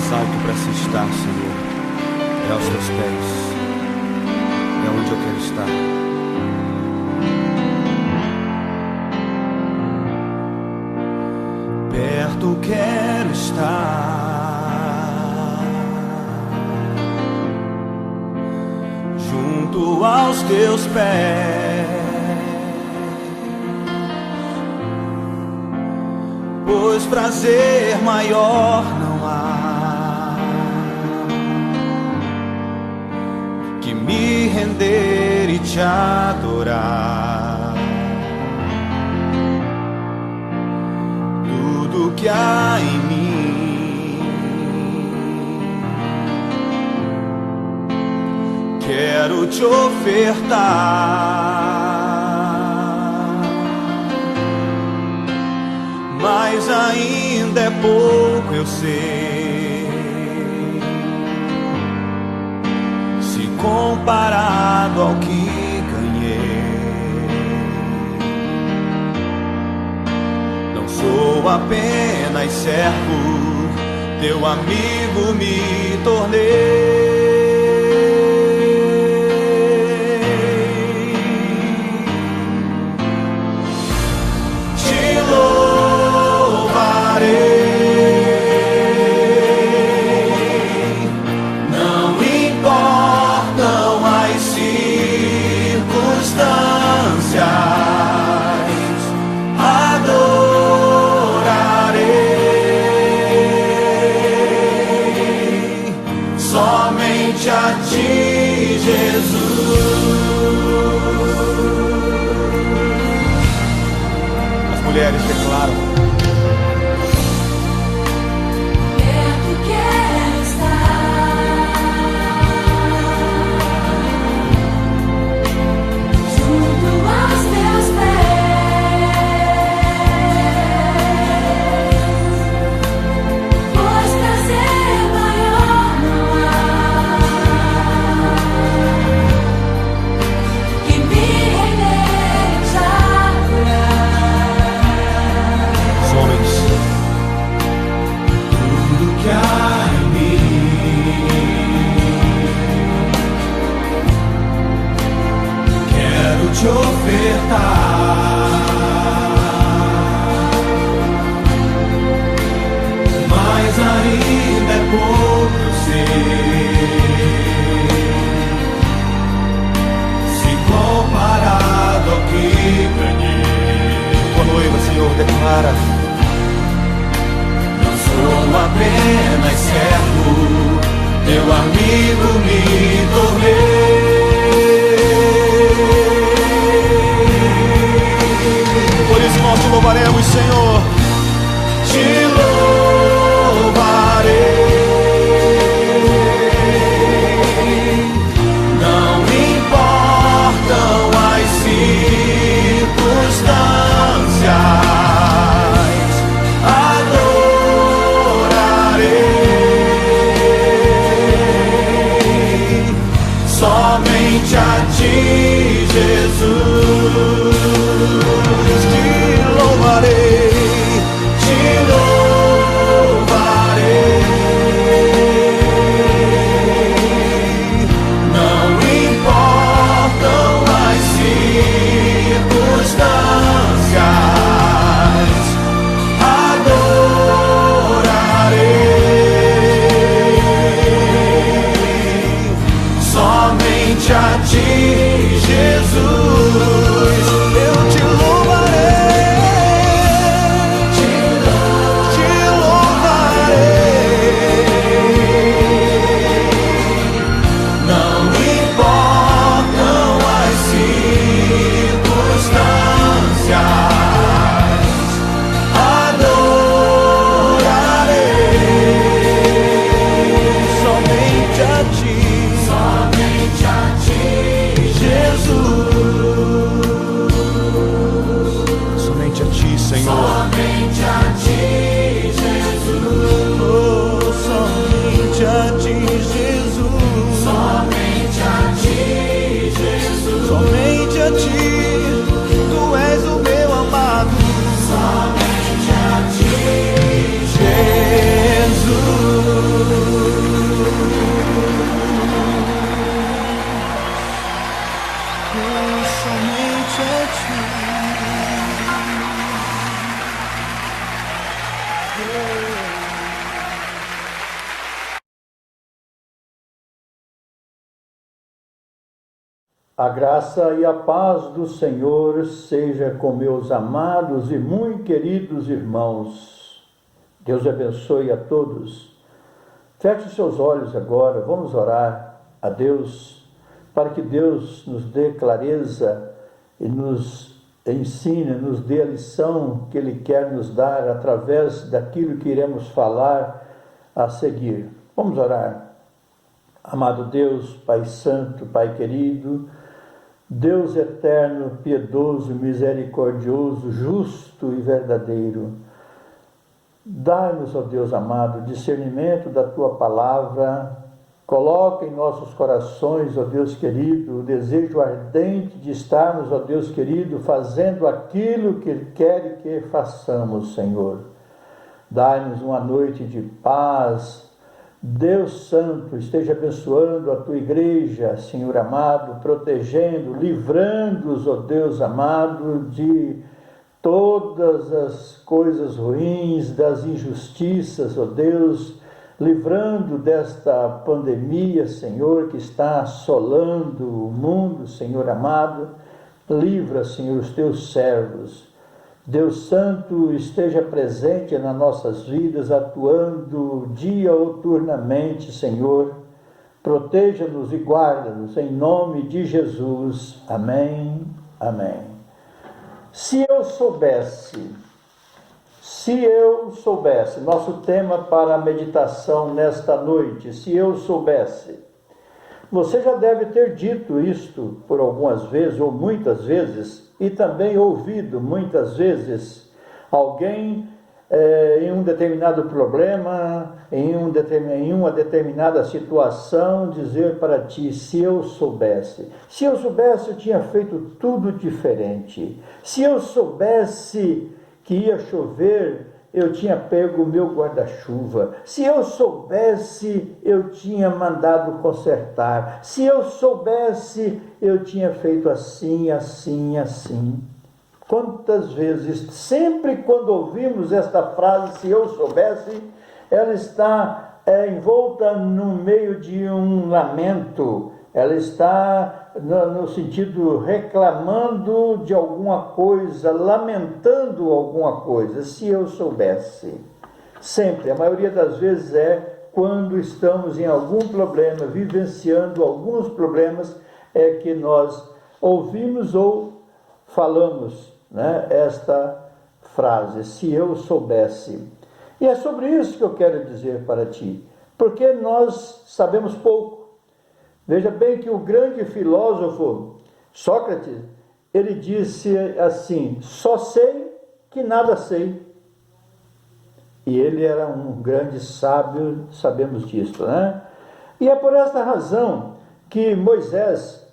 mais alto para se estar, Senhor, é aos teus pés, é onde eu quero estar. Perto quero estar, junto aos teus pés, pois prazer maior não há que me render e te adorar. Tudo que há em mim quero te ofertar, mas ainda é pouco, eu sei, se comparado ao que ganhei. Não sou apenas servo, teu amigo me tornei. Somente a ti, Jesus. As mulheres declaram: perto quero estar, junto aos teus pés, pois prazer maior não há que me render e te adorar. homens, tudo que há em mim quero te ofertar, mas ainda é pouco, eu sei, se comparado ao que ganhei. Tua noiva, Senhor, declara: não sou apenas servo, teu amigo me tornei. Por isso nós te louvaremos, Senhor. Te louvarei. Não importam as circunstâncias, adorarei somente a ti, Jesus. Te louvarei, te louvarei. Não importam as circunstâncias, adorarei somente a ti, Jesus. Eu te louvarei, te louvarei. Não importam as circunstâncias, adorarei somente a ti, A graça e a paz do Senhor seja com meus amados e muito queridos irmãos. Deus abençoe a todos. Feche seus olhos agora, vamos orar a Deus, para que Deus nos dê clareza e nos ensine, nos dê a lição que Ele quer nos dar através daquilo que iremos falar a seguir. Vamos orar. Amado Deus, Pai Santo, Pai querido, Deus eterno, piedoso, misericordioso, justo e verdadeiro, dai-nos, ó Deus amado, discernimento da Tua palavra, coloca em nossos corações, ó Deus querido, o desejo ardente de estarmos, ó Deus querido, fazendo aquilo que Ele quer que façamos, Senhor. Dai-nos uma noite de paz. Deus Santo, esteja abençoando a Tua igreja, Senhor amado, protegendo, livrando-os, ó Deus amado, de todas as coisas ruins, das injustiças, ó Deus, livrando desta pandemia, Senhor, que está assolando o mundo, Senhor amado. Livra, Senhor, os Teus servos. Deus Santo, esteja presente nas nossas vidas, atuando dia ou turnamente, Senhor. Proteja-nos e guarda-nos, em nome de Jesus. Amém, amém. Se eu soubesse, nosso tema para a meditação nesta noite, se eu soubesse. Você já deve ter dito isto por algumas vezes ou muitas vezes, e também ouvido muitas vezes alguém em um determinado problema, em uma determinada situação, dizer para ti: se eu soubesse, eu tinha feito tudo diferente. Se eu soubesse que ia chover, eu tinha pego o meu guarda-chuva. Se eu soubesse, eu tinha mandado consertar. Se eu soubesse, eu tinha feito assim, assim, assim. Quantas vezes, sempre quando ouvimos esta frase, se eu soubesse, ela está envolta no meio de um lamento. Ela está no sentido reclamando de alguma coisa, lamentando alguma coisa. Se eu soubesse. Sempre, a maioria das vezes quando estamos em algum problema, vivenciando alguns problemas, é que nós ouvimos ou falamos, né, esta frase, se eu soubesse. E é sobre isso que eu quero dizer para ti, porque nós sabemos pouco. Veja bem que o grande filósofo Sócrates, ele disse assim: só sei que nada sei. E ele era um grande sábio, sabemos disso, né? E é por esta razão que Moisés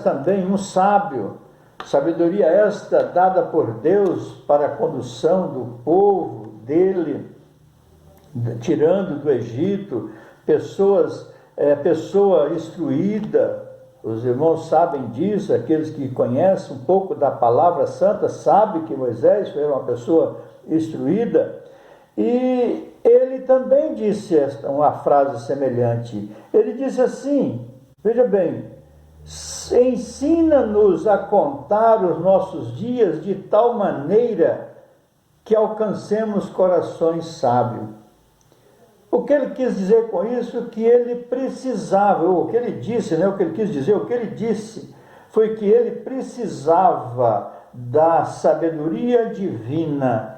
também, um sábio, sabedoria esta dada por Deus para a condução do povo dele, tirando do Egito pessoa instruída. Os irmãos sabem disso, aqueles que conhecem um pouco da palavra santa sabem que Moisés foi uma pessoa instruída. E ele também disse uma frase semelhante. Ele disse assim, veja bem: ensina-nos a contar os nossos dias de tal maneira que alcancemos corações sábios. O que ele quis dizer com isso? Que ele precisava, ou o que ele disse, né? O que ele quis dizer, o que ele disse foi que ele precisava da sabedoria divina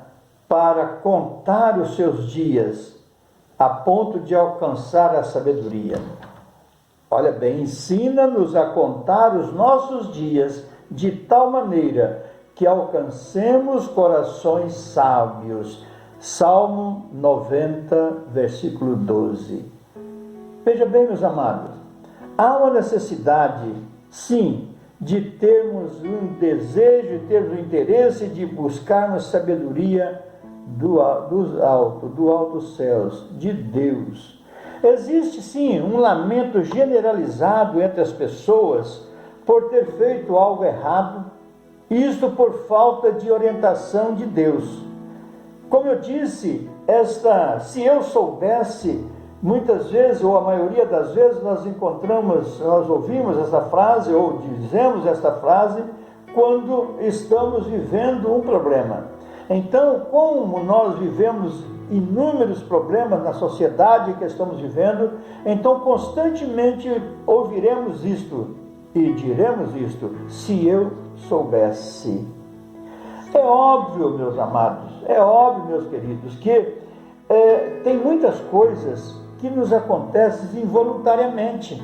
para contar os seus dias, a ponto de alcançar a sabedoria. Olha bem, ensina-nos a contar os nossos dias de tal maneira que alcancemos corações sábios. Salmo 90, versículo 12. Veja bem, meus amados, há uma necessidade, sim, de termos um desejo e termos um interesse de buscarmos sabedoria do alto céus, de Deus. Existe, sim, um lamento generalizado entre as pessoas por ter feito algo errado, Isto por falta de orientação de Deus. Como eu disse, se eu soubesse, muitas vezes, ou a maioria das vezes, nós ouvimos essa frase, ou dizemos esta frase, quando estamos vivendo um problema. Então, como nós vivemos inúmeros problemas na sociedade que estamos vivendo, então constantemente ouviremos isto e diremos isto: se eu soubesse. É óbvio, meus amados, é óbvio, meus queridos, que tem muitas coisas que nos acontecem involuntariamente.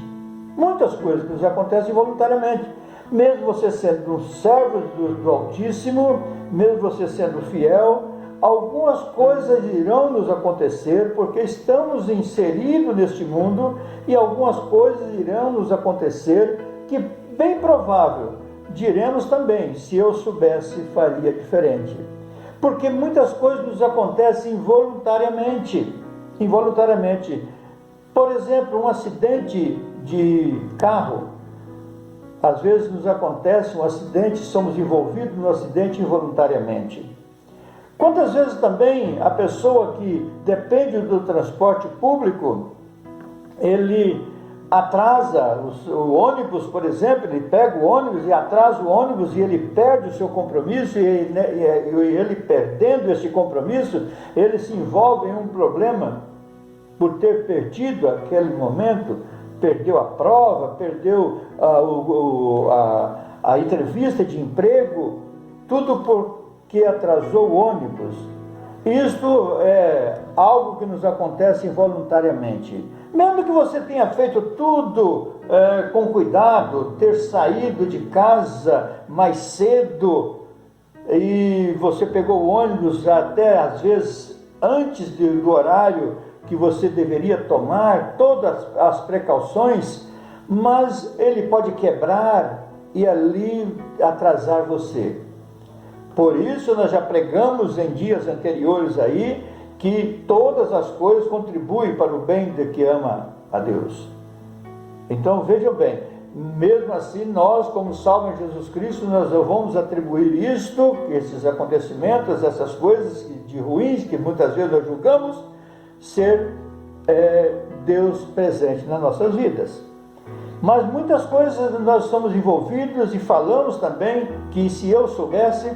Muitas coisas que nos acontecem involuntariamente. Mesmo você sendo um servo do Altíssimo, mesmo você sendo fiel, algumas coisas irão nos acontecer porque estamos inseridos neste mundo, e algumas coisas irão nos acontecer que, bem provável, diremos também: se eu soubesse, faria diferente. Porque muitas coisas nos acontecem involuntariamente. Por exemplo, um acidente de carro. Às vezes nos acontece um acidente, somos envolvidos no acidente involuntariamente. Quantas vezes também a pessoa que depende do transporte público, ele atrasa o ônibus, por exemplo, ele pega o ônibus e atrasa o ônibus e ele perde o seu compromisso, e ele perdendo esse compromisso, ele se envolve em um problema por ter perdido aquele momento, perdeu a prova, perdeu a entrevista de emprego, tudo porque atrasou o ônibus. Isto é algo que nos acontece involuntariamente. Mesmo que você tenha feito tudo com cuidado, ter saído de casa mais cedo, e você pegou o ônibus até às vezes antes do horário que você deveria tomar todas as precauções, mas ele pode quebrar e ali atrasar você. Por isso nós já pregamos em dias anteriores aí que todas as coisas contribuem para o bem de que ama a Deus. Então vejam bem, mesmo assim nós, como salvos em Jesus Cristo, nós vamos atribuir isto, esses acontecimentos, essas coisas de ruins que muitas vezes nós julgamos ser Deus presente nas nossas vidas. Mas muitas coisas nós somos envolvidos, e falamos também que se eu soubesse,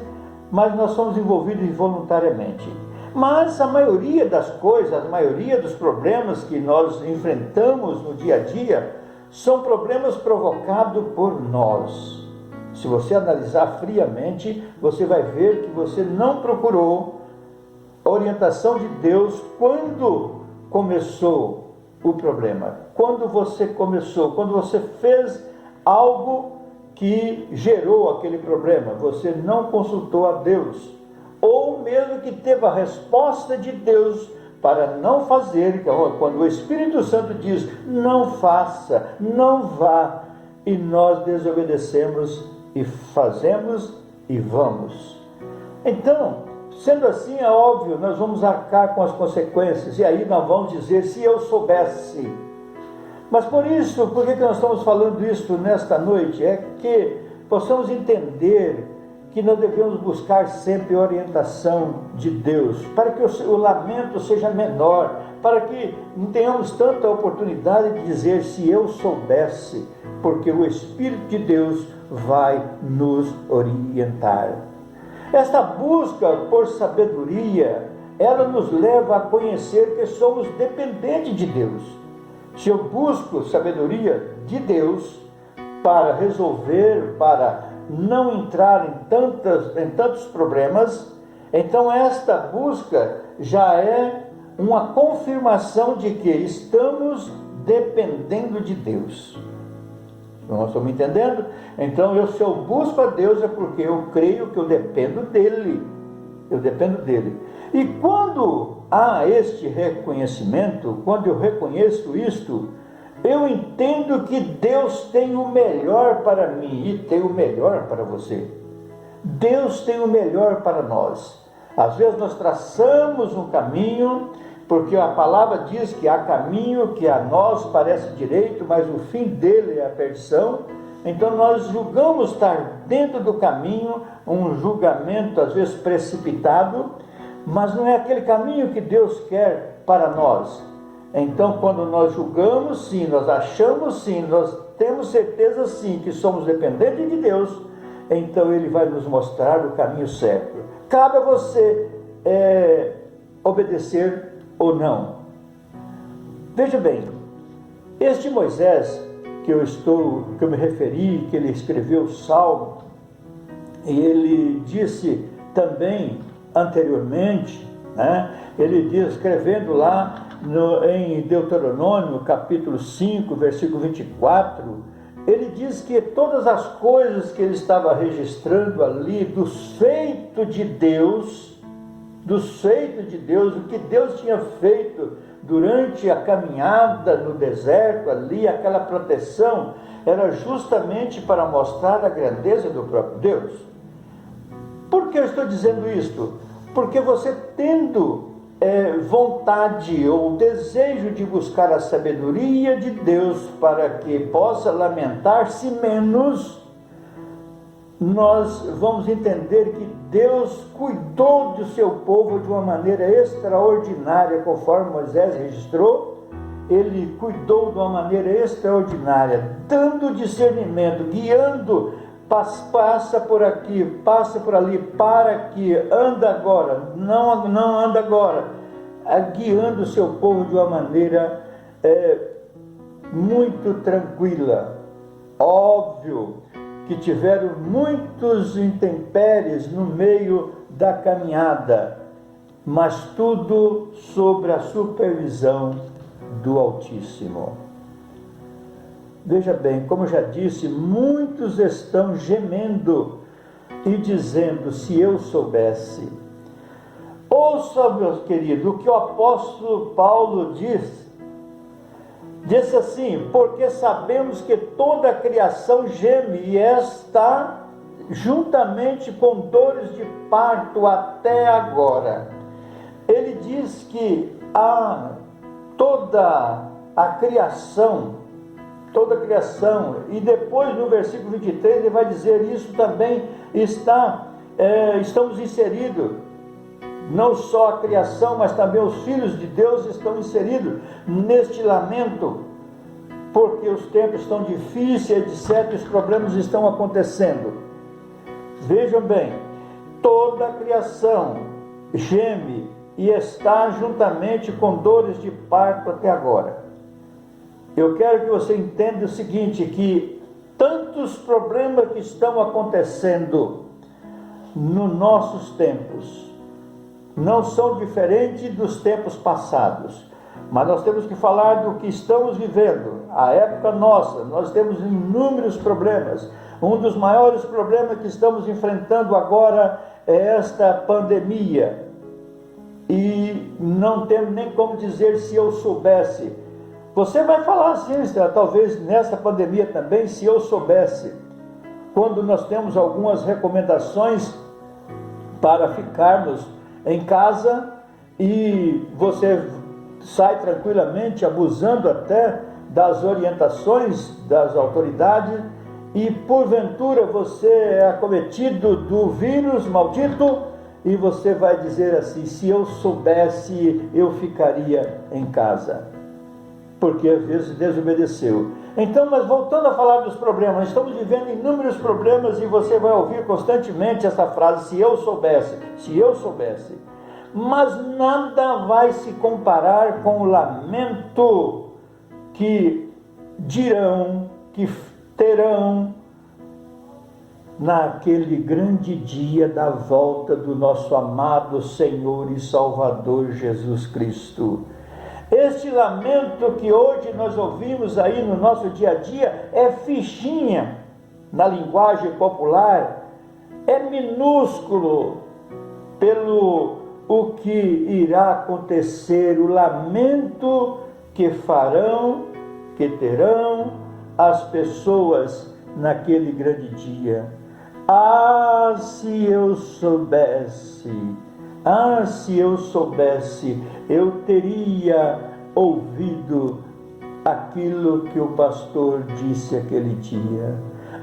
mas nós somos envolvidos involuntariamente. Mas a maioria das coisas, a maioria dos problemas que nós enfrentamos no dia a dia, são problemas provocados por nós. Se você analisar friamente, você vai ver que você não procurou a orientação de Deus quando começou o problema. Quando você fez algo que gerou aquele problema, você não consultou a Deus, ou mesmo que teve a resposta de Deus para não fazer. Quando o Espírito Santo diz não faça, não vá, e nós desobedecemos e fazemos e vamos. Então, sendo assim, é óbvio, nós vamos arcar com as consequências, e aí nós vamos dizer: se eu soubesse. Mas por que nós estamos falando isso nesta noite? É que possamos entender que nós devemos buscar sempre a orientação de Deus, para que o lamento seja menor, para que não tenhamos tanta oportunidade de dizer se eu soubesse, porque o Espírito de Deus vai nos orientar. Esta busca por sabedoria, ela nos leva a conhecer que somos dependentes de Deus. Se eu busco sabedoria de Deus para resolver, para não entrar em tantos problemas, então esta busca já é uma confirmação de que estamos dependendo de Deus. Nós estamos entendendo? Então, se eu busco a Deus, é porque eu creio que eu dependo dEle. E quando há este reconhecimento, quando eu reconheço isto, eu entendo que Deus tem o melhor para mim e tem o melhor para você. Deus tem o melhor para nós. Às vezes nós traçamos um caminho, porque a palavra diz que há caminho que a nós parece direito, mas o fim dele é a perdição. Então nós julgamos estar dentro do caminho, um julgamento às vezes precipitado, mas não é aquele caminho que Deus quer para nós. Então quando nós julgamos, sim, nós achamos, sim, nós temos certeza, sim, que somos dependentes de Deus, então Ele vai nos mostrar o caminho certo. Cabe a você obedecer ou não. Veja bem, este Moisés que eu me referi, que ele escreveu o Salmo, e ele disse também anteriormente, né, ele diz, escrevendo lá em Deuteronômio, capítulo 5, versículo 24, ele diz que todas as coisas que ele estava registrando ali, dos feitos de Deus, o que Deus tinha feito durante a caminhada no deserto ali, aquela proteção, era justamente para mostrar a grandeza do próprio Deus. Por que eu estou dizendo isto? Porque você tendo vontade ou desejo de buscar a sabedoria de Deus para que possa lamentar-se menos, nós vamos entender que Deus cuidou do seu povo de uma maneira extraordinária, conforme Moisés registrou. Ele cuidou de uma maneira extraordinária, dando discernimento, guiando, passa por aqui, passa por ali, para aqui, anda agora, não anda agora, guiando o seu povo de uma maneira muito tranquila. Óbvio que tiveram muitos intempéries no meio da caminhada, mas tudo sob a supervisão do Altíssimo. Veja bem, como eu já disse, muitos estão gemendo e dizendo, se eu soubesse. Ouça, meus queridos, o que o apóstolo Paulo disse assim, porque sabemos que toda a criação geme e está juntamente com dores de parto até agora. Ele diz que toda a criação, e depois no versículo 23 ele vai dizer isso também, estamos inseridos, não só a criação, mas também os filhos de Deus estão inseridos neste lamento, porque os tempos estão difíceis, etc., os problemas estão acontecendo. Vejam bem, toda a criação geme e está juntamente com dores de parto até agora. Eu quero que você entenda o seguinte, que tantos problemas que estão acontecendo nos nossos tempos não são diferentes dos tempos passados, mas nós temos que falar do que estamos vivendo. A época nossa, nós temos inúmeros problemas. Um dos maiores problemas que estamos enfrentando agora é esta pandemia, e não temos nem como dizer se eu soubesse. Você vai falar assim, talvez nessa pandemia também, se eu soubesse, quando nós temos algumas recomendações para ficarmos em casa e você sai tranquilamente, abusando até das orientações das autoridades, e porventura você é acometido do vírus maldito, e você vai dizer assim, se eu soubesse, eu ficaria em casa, porque às vezes desobedeceu. Então, mas voltando a falar dos problemas, nós estamos vivendo inúmeros problemas, e você vai ouvir constantemente essa frase, se eu soubesse, se eu soubesse. Mas nada vai se comparar com o lamento que dirão, que terão naquele grande dia da volta do nosso amado Senhor e Salvador Jesus Cristo. Este lamento que hoje nós ouvimos aí no nosso dia a dia é fichinha na linguagem popular, é minúsculo pelo o que irá acontecer, o lamento que terão as pessoas naquele grande dia. Se eu soubesse, eu teria ouvido aquilo que o pastor disse aquele dia.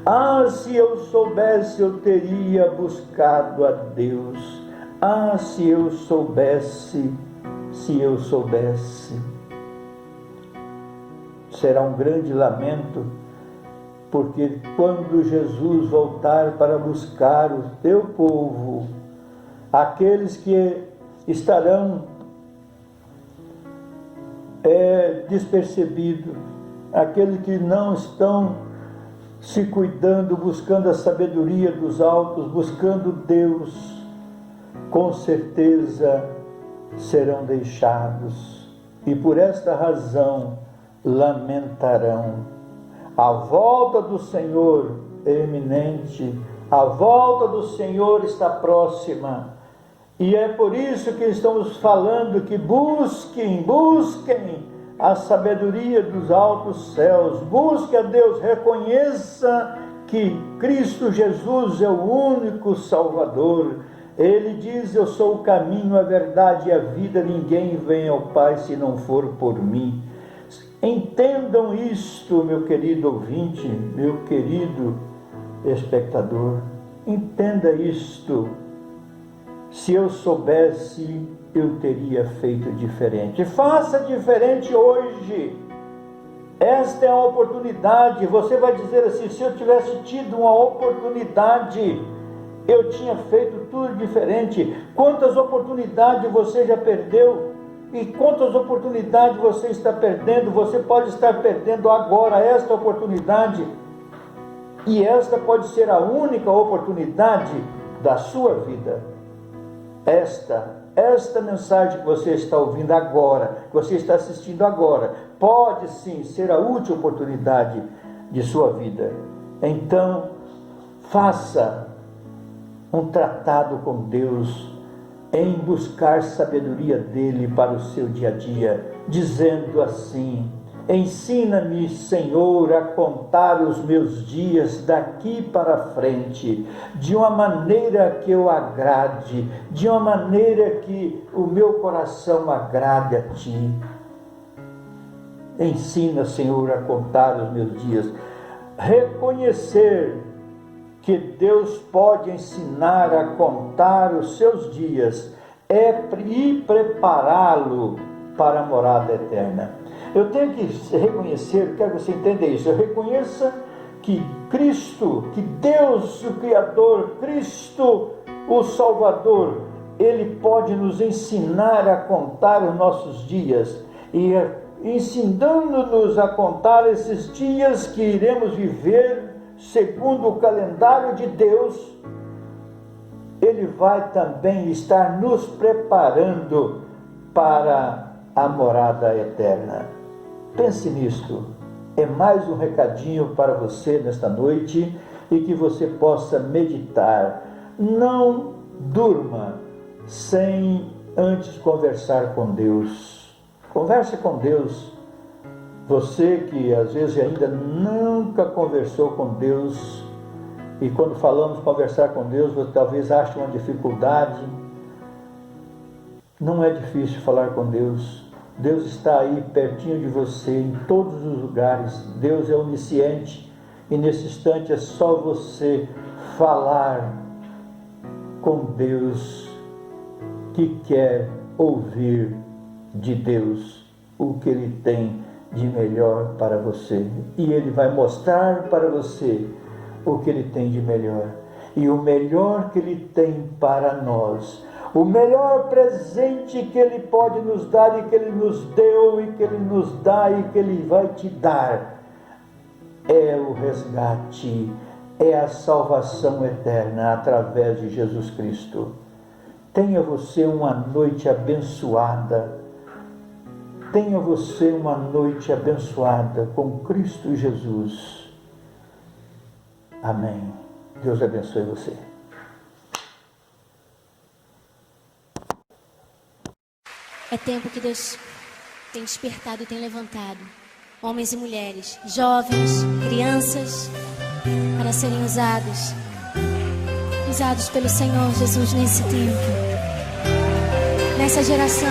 Ah, se eu soubesse, eu teria buscado a Deus. Ah, se eu soubesse, se eu soubesse. Será um grande lamento, porque quando Jesus voltar para buscar o teu povo, aqueles que estarão despercebidos, aqueles que não estão se cuidando, buscando a sabedoria dos altos, buscando Deus, com certeza serão deixados, e por esta razão lamentarão. A volta do Senhor é iminente, a volta do Senhor está próxima, e é por isso que estamos falando que busquem a sabedoria dos altos céus, busque a Deus, reconheça que Cristo Jesus é o único Salvador. Ele diz: eu sou o caminho, a verdade e a vida, ninguém vem ao Pai se não for por mim. Entendam isto, meu querido ouvinte, meu querido espectador, entenda isto. Se eu soubesse, eu teria feito diferente. Faça diferente hoje. Esta é a oportunidade. Você vai dizer assim: se eu tivesse tido uma oportunidade, eu tinha feito tudo diferente. Quantas oportunidades você já perdeu? E quantas oportunidades você está perdendo? Você pode estar perdendo agora esta oportunidade. E esta pode ser a única oportunidade da sua vida. Esta mensagem que você está ouvindo agora, que você está assistindo agora, pode sim ser a última oportunidade de sua vida. Então, faça um tratado com Deus em buscar sabedoria dele para o seu dia a dia, dizendo assim: ensina-me, Senhor, a contar os meus dias daqui para frente, de uma maneira que eu agrade, de uma maneira que o meu coração agrade a Ti. Ensina, Senhor, a contar os meus dias. Reconhecer que Deus pode ensinar a contar os seus dias e prepará-lo para a morada eterna. Eu tenho que reconhecer, quero que você entenda isso, eu reconheça que Cristo, que Deus, o Criador, Cristo, o Salvador, Ele pode nos ensinar a contar os nossos dias, e ensinando-nos a contar esses dias que iremos viver segundo o calendário de Deus, Ele vai também estar nos preparando para a morada eterna. Pense nisto. É mais um recadinho para você nesta noite, e que você possa meditar. Não durma sem antes conversar com Deus. Converse com Deus. Você que às vezes ainda nunca conversou com Deus, e quando falamos conversar com Deus, você talvez ache uma dificuldade. Não é difícil falar com Deus. Deus está aí pertinho de você, em todos os lugares. Deus é onisciente, e nesse instante é só você falar com Deus, que quer ouvir de Deus o que Ele tem de melhor para você. E Ele vai mostrar para você o que Ele tem de melhor. E o melhor que Ele tem para nós, o melhor presente que Ele pode nos dar, e que Ele nos deu, e que Ele nos dá, e que Ele vai te dar, é o resgate, é a salvação eterna através de Jesus Cristo. Tenha você uma noite abençoada. Tenha você uma noite abençoada com Cristo Jesus. Amém. Deus abençoe você. É tempo que Deus tem despertado e tem levantado homens e mulheres, jovens, crianças, para serem usados pelo Senhor Jesus nesse tempo, nessa geração.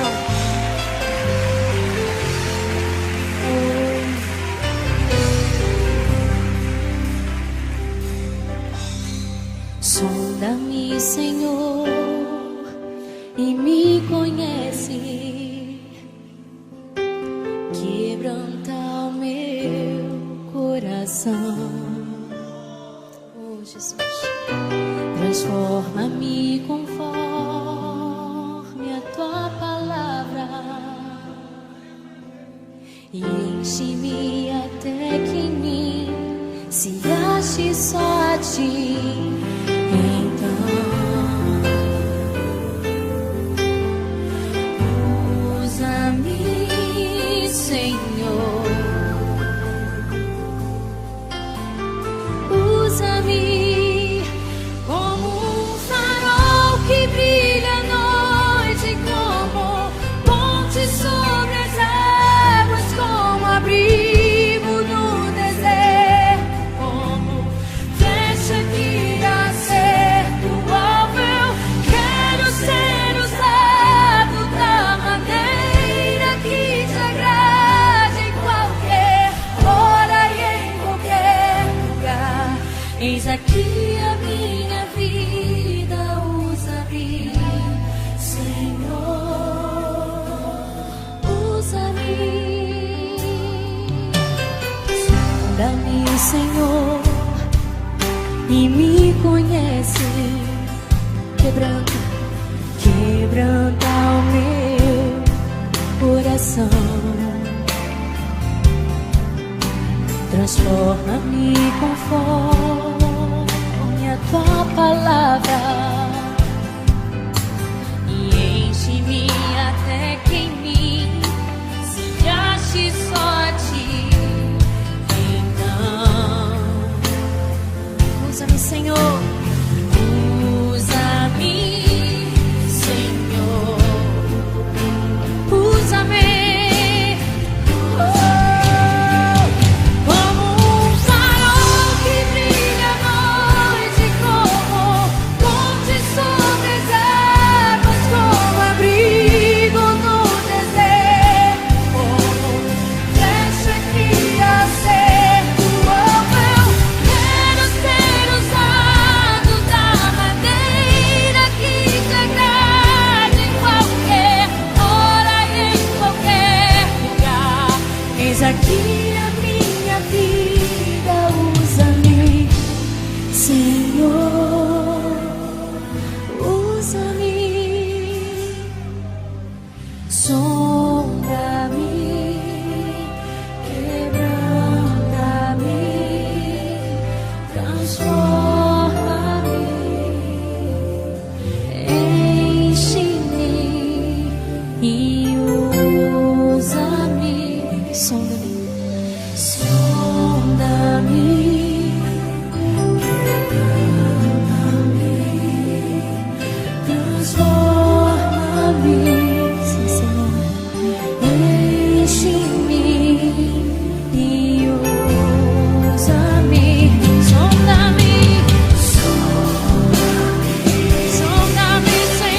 Sonda-me, Senhor, e me conhece. Quebranta o meu coração. Oh, Jesus, transforma-me conforme a tua palavra e enche-me até que em mim se ache só a ti. Então usa-me, Senhor, usa-me como um farol que brilha à noite, como ponte sobre as águas, como abrigo no deserto, como flecha que acerta o alvo. Eu quero ser usado da maneira que te agrade, em qualquer hora e em qualquer lugar. Eis aqui a minha vida, usa-me, Senhor, usa-me. Sonda-me, Senhor, e me conhece. Quebranta o meu coração. Transforma-me conforme a tua palavra e enche-me até que em mim se ache só a ti. Então usa-me, Senhor, usa-me, Senhor, usa-me. Como um farol que brilha à noite, como ponte sobre as águas, como abrigo no deserto, como flecha que acerta o alvo. Eu quero ser usado da maneira que te agrade, em qualquer hora e em qualquer lugar. Eis aqui a minha vida, usa-me, Senhor, usa-me. Sonda-me, quebranta-me, transforma-me, enche-me e usa-me. Sonda-me, sonda-me, quebranta-me, transforma-me. Sim, Senhor, enche-me e usa-me. Sonda-me, sonda-me, sonda-me, Senhor.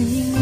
Senhor.